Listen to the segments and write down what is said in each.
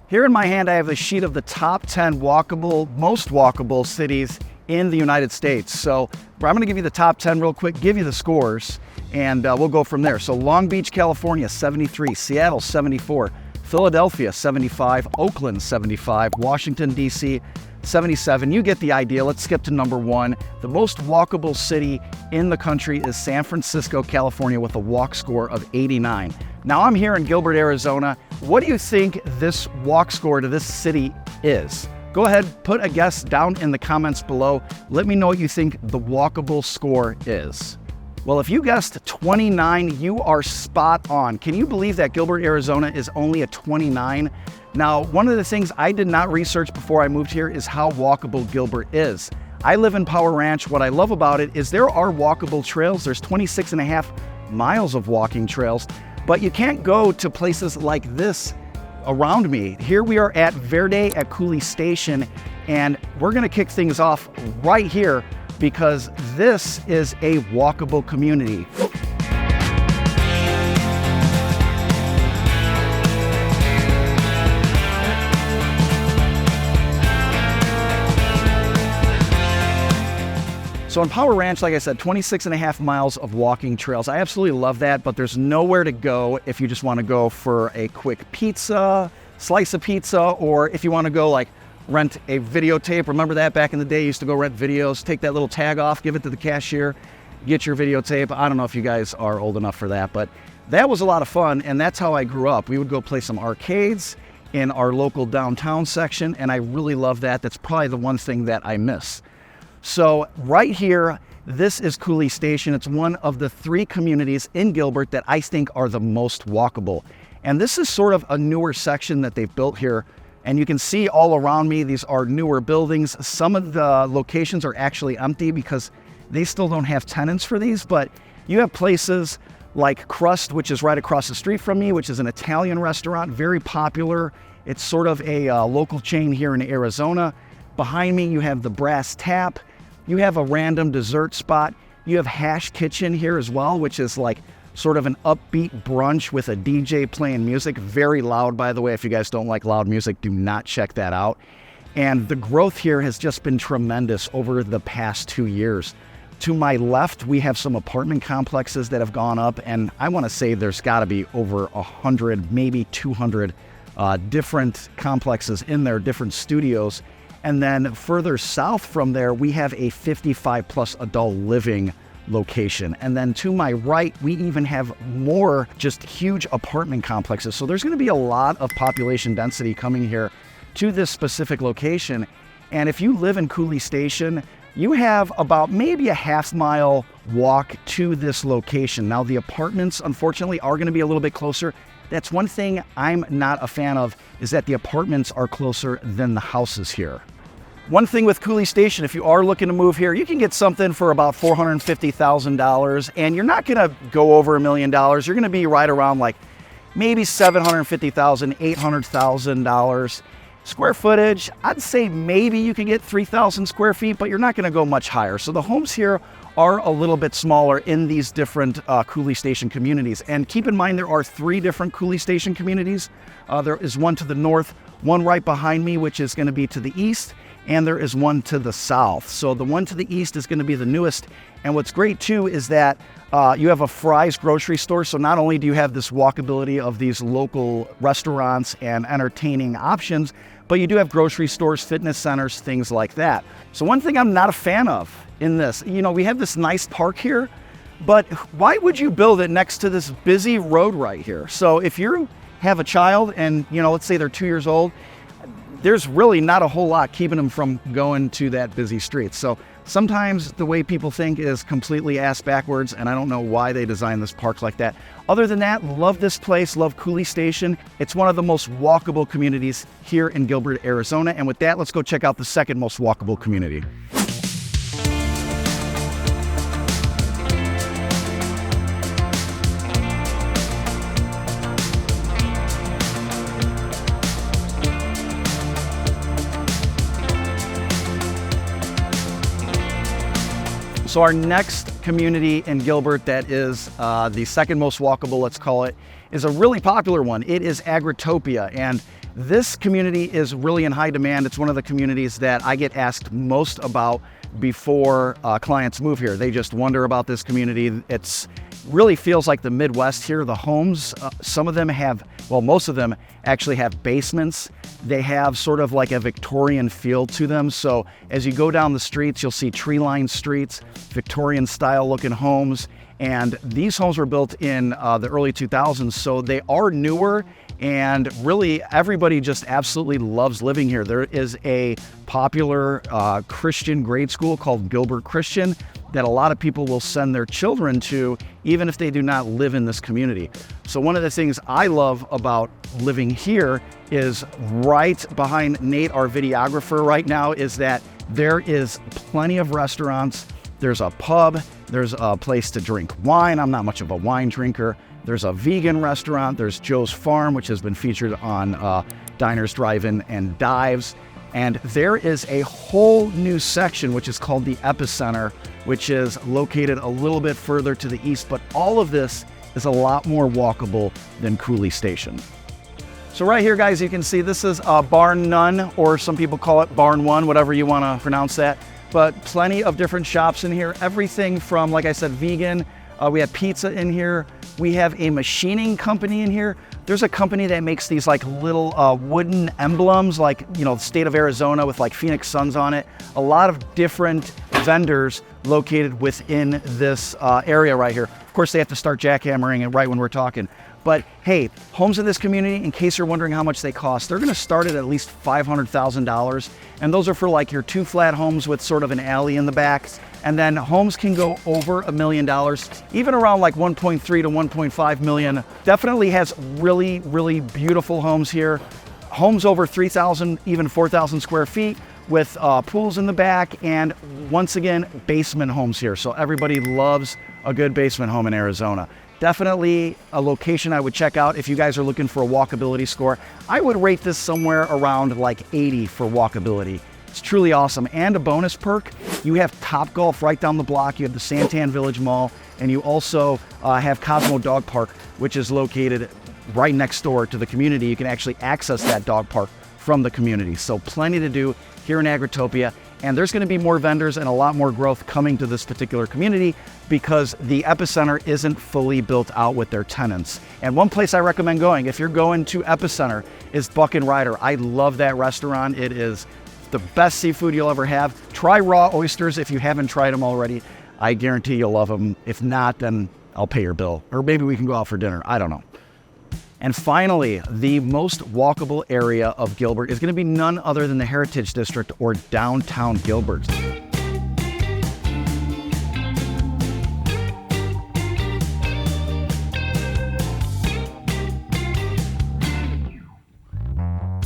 Here in my hand, I have a sheet of the top 10 most walkable cities in the United States. So I'm gonna give you the top 10 real quick, give you the scores, and we'll go from there. So Long Beach, California, 73, Seattle, 74, Philadelphia, 75, Oakland, 75, Washington, D.C., 77. You get the idea. Let's skip to number 1. The most walkable city in the country is San Francisco, California, with a walk score of 89. Now I'm here in Gilbert, Arizona. What do you think this walk score to this city is? Go ahead, put a guess down in the comments below. Let me know what you think the walkable score is. Well, if you guessed 29, you are spot on. Can you believe that Gilbert, Arizona is only a 29? Now, one of the things I did not research before I moved here is how walkable Gilbert is. I live in Power Ranch. What I love about it is there are walkable trails. There's 26.5 miles of walking trails, but you can't go to places like this around me. Here we are at Verde at Cooley Station, and we're gonna kick things off right here because this is a walkable community. So in Power Ranch, like I said, 26.5 miles of walking trails. I absolutely love that, but there's nowhere to go if you just want to go for a quick pizza, slice of pizza, or if you want to go like rent a videotape. Remember that back in the day, you used to go rent videos, take that little tag off, give it to the cashier, get your videotape. I don't know if you guys are old enough for that, but that was a lot of fun, and that's how I grew up. We would go play some arcades in our local downtown section, and I really love that. That's probably the one thing that I miss. So right here, this is Cooley Station. It's one of the 3 communities in Gilbert that I think are the most walkable. And this is sort of a newer section that they've built here. And you can see all around me, these are newer buildings. Some of the locations are actually empty because they still don't have tenants for these, but you have places like Crust, which is right across the street from me, which is an Italian restaurant, very popular. It's sort of a local chain here in Arizona. Behind me, you have the Brass Tap. You have a random dessert spot. You have Hash Kitchen here as well, which is like sort of an upbeat brunch with a DJ playing music. Very loud, by the way. If you guys don't like loud music, do not check that out. And the growth here has just been tremendous over the past 2 years. To my left, we have some apartment complexes that have gone up, and I want to say there's got to be over 100, maybe 200 different complexes in there, different studios. And then further south from there, we have a 55 plus adult living location. And then to my right, we even have more just huge apartment complexes. So there's gonna be a lot of population density coming here to this specific location. And if you live in Cooley Station, you have about maybe a half-mile walk to this location. Now the apartments, unfortunately, are gonna be a little bit closer. That's one thing I'm not a fan of, is that the apartments are closer than the houses here. One thing with Cooley Station, if you are looking to move here, you can get something for about $450,000, and you're not gonna go over $1 million. You're gonna be right around like maybe $750,000, $800,000. Square footage, I'd say maybe you can get 3,000 square feet, but you're not gonna go much higher. So the homes here are a little bit smaller in these different Cooley Station communities. And keep in mind, there are 3 different Cooley Station communities. There is one to the north, one right behind me, which is gonna be to the east, and there is one to the south. So the one to the east is gonna be the newest. And what's great too is that you have a Fry's grocery store. So not only do you have this walkability of these local restaurants and entertaining options, but you do have grocery stores, fitness centers, things like that. So one thing I'm not a fan of in this, you know, we have this nice park here, but why would you build it next to this busy road right here? So if you have a child and, you know, let's say they're 2 years old, there's really not a whole lot keeping them from going to that busy street. So sometimes the way people think is completely ass backwards, and I don't know why they designed this park like that. Other than that, love this place, love Cooley Station. It's one of the most walkable communities here in Gilbert, Arizona. And with that, let's go check out the second most walkable community. So our next community in Gilbert that is the second most walkable, let's call it, is a really popular one. It is Agritopia. And This community is really in high demand. It's one of the communities that I get asked most about before clients move here. They just wonder about this community. It's really feels like the Midwest here. The homes, some of them have, well, most of them actually have basements. They have sort of like a Victorian feel to them. So as you go down the streets, you'll see tree-lined streets, Victorian style looking homes. And these homes were built in the early 2000s, so they are newer, and really everybody just absolutely loves living here. There is a popular Christian grade school called Gilbert Christian that a lot of people will send their children to, even if they do not live in this community. So one of the things I love about living here is right behind Nate, our videographer right now, is that there is plenty of restaurants. There's a pub, there's a place to drink wine. I'm not much of a wine drinker. There's a vegan restaurant. There's Joe's Farm, which has been featured on Diners, Drive-In, and Dives. And there is a whole new section, which is called the Epicenter, which is located a little bit further to the east. But all of this is a lot more walkable than Cooley Station. So right here, guys, you can see this is Barn None, or some people call it Barn One, whatever you want to pronounce that. But plenty of different shops in here. Everything from, like I said, vegan. We have pizza in here. We have a machining company in here. There's a company that makes these like little wooden emblems, like, you know, the state of Arizona with like Phoenix Suns on it. A lot of different vendors located within this area right here. Of course, they have to start jackhammering it right when we're talking. But hey, homes in this community, in case you're wondering how much they cost, they're gonna start at least $500,000. And those are for like your 2 flat homes with sort of an alley in the back. And then homes can go over $1 million, even around like 1.3 to 1.5 million. Definitely has really, really beautiful homes here. Homes over 3,000, even 4,000 square feet with pools in the back. And once again, basement homes here. So everybody loves a good basement home in Arizona. Definitely a location I would check out if you guys are looking for a walkability score. I would rate this somewhere around like 80 for walkability. It's truly awesome. And a bonus perk, you have Topgolf right down the block. You have the Santan Village Mall, and you also have Cosmo Dog Park, which is located right next door to the community. You can actually access that dog park from the community. So plenty to do here in Agritopia. And there's going to be more vendors and a lot more growth coming to this particular community because the Epicenter isn't fully built out with their tenants. And one place I recommend going, if you're going to Epicenter, is Buck and Ryder. I love that restaurant. It is the best seafood you'll ever have. Try raw oysters if you haven't tried them already. I guarantee you'll love them. If not, then I'll pay your bill. Or maybe we can go out for dinner. I don't know. And finally, the most walkable area of Gilbert is going to be none other than the Heritage District, or downtown Gilbert.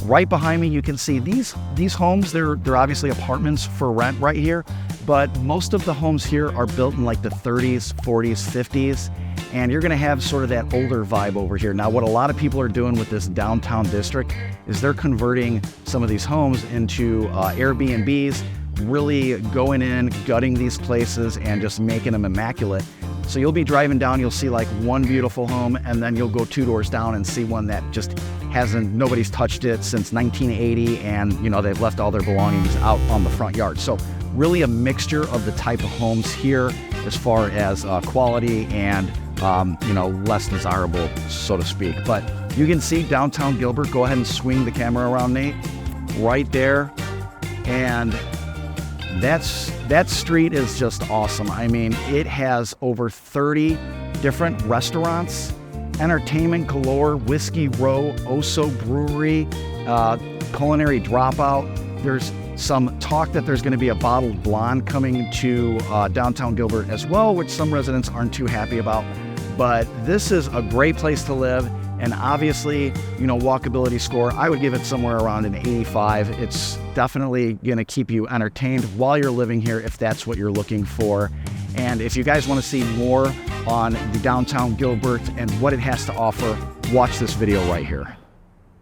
Right behind me, you can see these homes. They're obviously apartments for rent right here, but most of the homes here are built in like the 30s, 40s, 50s. And you're gonna have sort of that older vibe over here. Now, what a lot of people are doing with this downtown district is they're converting some of these homes into Airbnbs, really going in, gutting these places and just making them immaculate. So you'll be driving down, you'll see like one beautiful home, and then you'll go 2 doors down and see one that just nobody's touched it since 1980, and you know, they've left all their belongings out on the front yard. So really a mixture of the type of homes here as far as quality and you know, less desirable, so to speak. But you can see downtown Gilbert. Go ahead and swing the camera around, Nate. Right there. And that street is just awesome. I mean, it has over 30 different restaurants, entertainment galore, Whiskey Row, Oso Brewery, Culinary Dropout. There's some talk that there's going to be a bottled blonde coming to downtown Gilbert as well, which some residents aren't too happy about. But this is a great place to live, and obviously, you know, walkability score, I would give it somewhere around an 85. It's definitely going to keep you entertained while you're living here if that's what you're looking for. And if you guys want to see more on the downtown Gilbert and what it has to offer, watch this video right here.